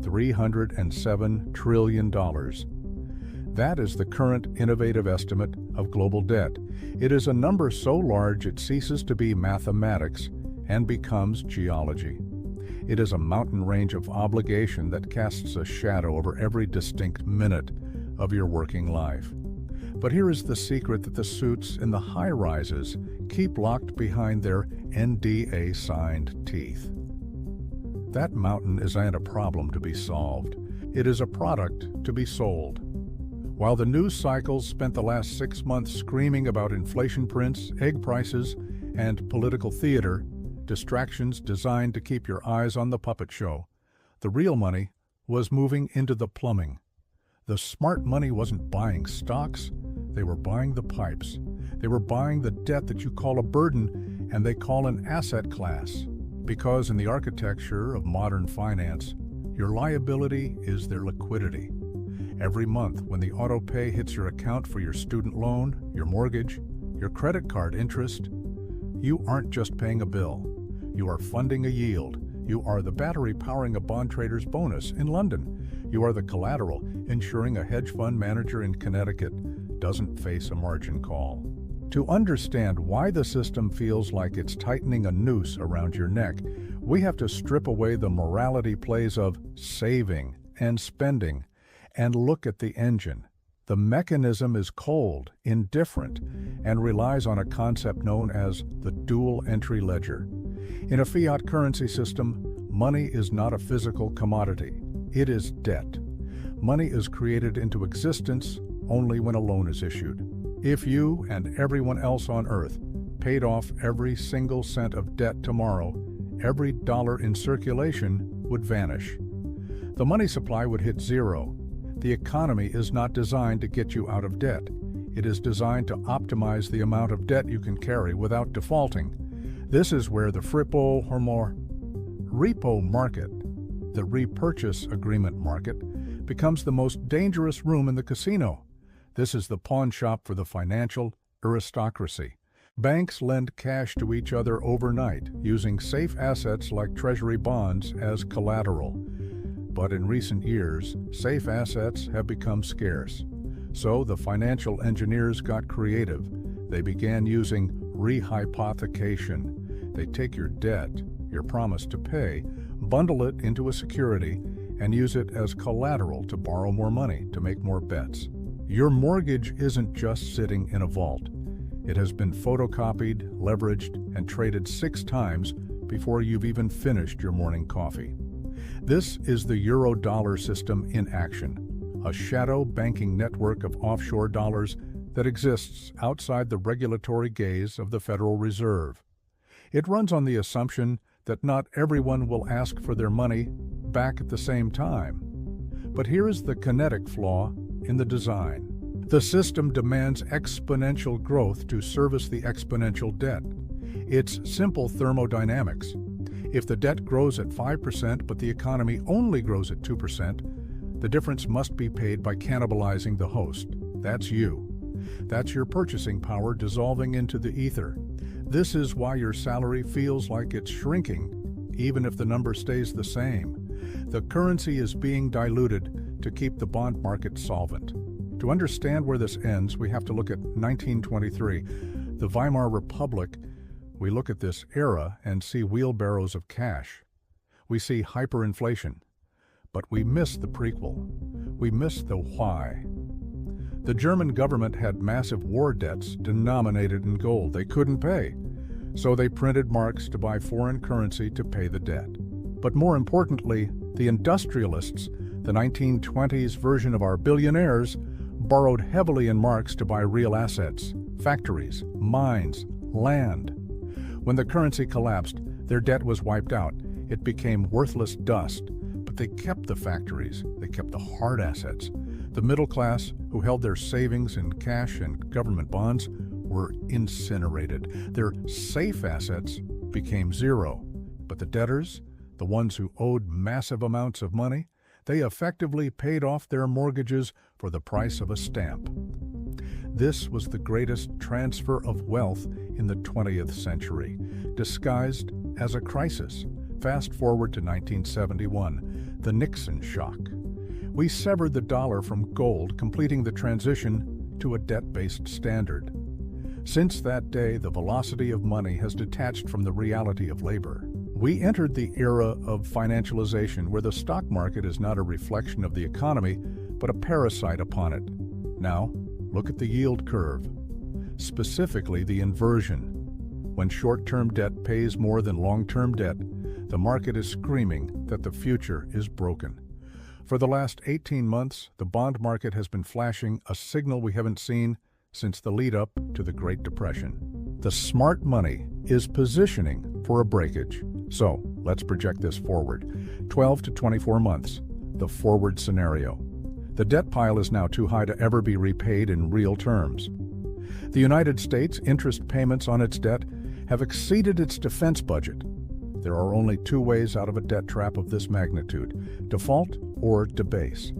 $307 trillion. That is the current innovative estimate of global debt. It is a number so large it ceases to be mathematics and becomes geology. It is a mountain range of obligation that casts a shadow over every distinct minute of your working life. But here is the secret that the suits in the high-rises keep locked behind their NDA-signed teeth. That mountain isn't a problem to be solved. It is a product to be sold. While the news cycles spent the last 6 months screaming about inflation prints, egg prices, and political theater, distractions designed to keep your eyes on the puppet show, the real money was moving into the plumbing. The smart money wasn't buying stocks, they were buying the pipes. They were buying the debt that you call a burden and they call an asset class. Because in the architecture of modern finance, your liability is their liquidity. Every month when the auto pay hits your account for your student loan, your mortgage, your credit card interest, you aren't just paying a bill. You are funding a yield. You are the battery powering a bond trader's bonus in London. You are the collateral ensuring a hedge fund manager in Connecticut doesn't face a margin call. To understand why the system feels like it's tightening a noose around your neck, we have to strip away the morality plays of saving and spending and look at the engine. The mechanism is cold, indifferent, and relies on a concept known as the dual entry ledger. In a fiat currency system, money is not a physical commodity. It is debt. Money is created into existence only when a loan is issued. If you and everyone else on Earth paid off every single cent of debt tomorrow, every dollar in circulation would vanish. The money supply would hit zero. The economy is not designed to get you out of debt. It is designed to optimize the amount of debt you can carry without defaulting. This is where the Repo or more Repo market, the repurchase agreement market, becomes the most dangerous room in the casino. This is the pawn shop for the financial aristocracy. Banks lend cash to each other overnight, using safe assets like treasury bonds as collateral. But in recent years, safe assets have become scarce. So the financial engineers got creative. They began using rehypothecation. They take your debt, your promise to pay, bundle it into a security, and use it as collateral to borrow more money to make more bets. Your mortgage isn't just sitting in a vault. It has been photocopied, leveraged, and traded 6 times before you've even finished your morning coffee. This is the Eurodollar system in action, a shadow banking network of offshore dollars that exists outside the regulatory gaze of the Federal Reserve. It runs on the assumption that not everyone will ask for their money back at the same time. But here is the kinetic flaw in the design. The system demands exponential growth to service the exponential debt. It's simple thermodynamics. If the debt grows at 5% but the economy only grows at 2%, the difference must be paid by cannibalizing the host. That's you. That's your purchasing power dissolving into the ether. This is why your salary feels like it's shrinking, even if the number stays the same. The currency is being diluted to keep the bond market solvent. To understand where this ends, we have to look at 1923, the Weimar Republic. We look at this era and see wheelbarrows of cash. We see hyperinflation. But we miss the prequel. We miss the why. The German government had massive war debts denominated in gold they couldn't pay. So they printed marks to buy foreign currency to pay the debt. But more importantly, the industrialists, the 1920s version of our billionaires, borrowed heavily in marks to buy real assets, factories, mines, land. When the currency collapsed, their debt was wiped out. It became worthless dust. But they kept the factories. They kept the hard assets. The middle class, who held their savings in cash and government bonds, were incinerated. Their safe assets became zero. But the debtors, the ones who owed massive amounts of money, they effectively paid off their mortgages for the price of a stamp. This was the greatest transfer of wealth in the 20th century, disguised as a crisis. Fast forward to 1971, the Nixon Shock. We severed the dollar from gold, completing the transition to a debt-based standard. Since that day, the velocity of money has detached from the reality of labor. We entered the era of financialization, where the stock market is not a reflection of the economy, but a parasite upon it. Now, look at the yield curve, specifically the inversion. When short-term debt pays more than long-term debt, the market is screaming that the future is broken. For the last 18 months, the bond market has been flashing a signal we haven't seen since the lead-up to the Great Depression. The smart money is positioning for a breakage. So, let's project this forward. 12 to 24 months, the forward scenario. The debt pile is now too high to ever be repaid in real terms. The United States' interest payments on its debt have exceeded its defense budget. There are only two ways out of a debt trap of this magnitude: default or debase.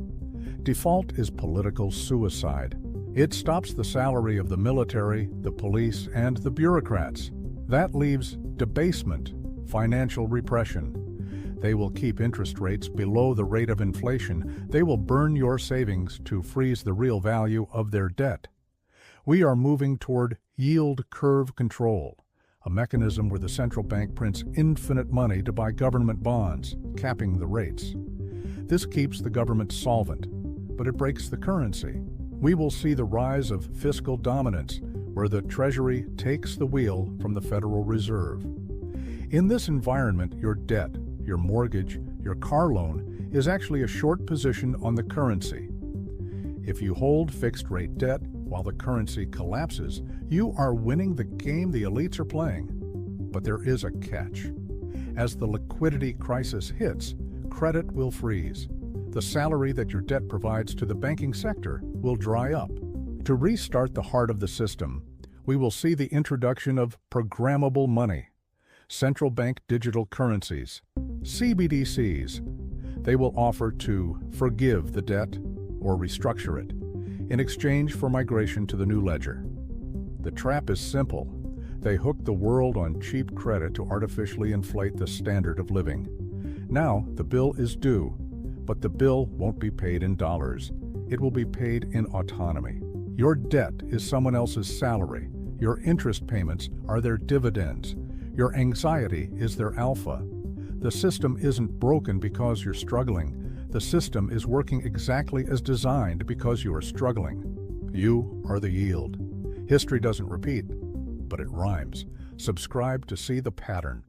Default is political suicide. It stops the salary of the military, the police, and the bureaucrats. That leaves debasement, financial repression. They will keep interest rates below the rate of inflation. They will burn your savings to freeze the real value of their debt. We are moving toward yield curve control, a mechanism where the central bank prints infinite money to buy government bonds, capping the rates. This keeps the government solvent, but it breaks the currency. We will see the rise of fiscal dominance, where the Treasury takes the wheel from the Federal Reserve. In this environment, your debt, your mortgage, your car loan is actually a short position on the currency. If you hold fixed-rate debt while the currency collapses, you are winning the game the elites are playing. But there is a catch. As the liquidity crisis hits, credit will freeze. The salary that your debt provides to the banking sector will dry up. To restart the heart of the system, we will see the introduction of programmable money, central bank digital currencies, CBDCs. They will offer to forgive the debt or restructure it in exchange for migration to the new ledger. The trap is simple. They hook the world on cheap credit to artificially inflate the standard of living. Now the bill is due, but the bill won't be paid in dollars. It will be paid in autonomy. Your debt is someone else's salary. Your interest payments are their dividends. Your anxiety is their alpha. The system isn't broken because you're struggling. The system is working exactly as designed because you are struggling. You are the yield. History doesn't repeat, but it rhymes. Subscribe to see the pattern.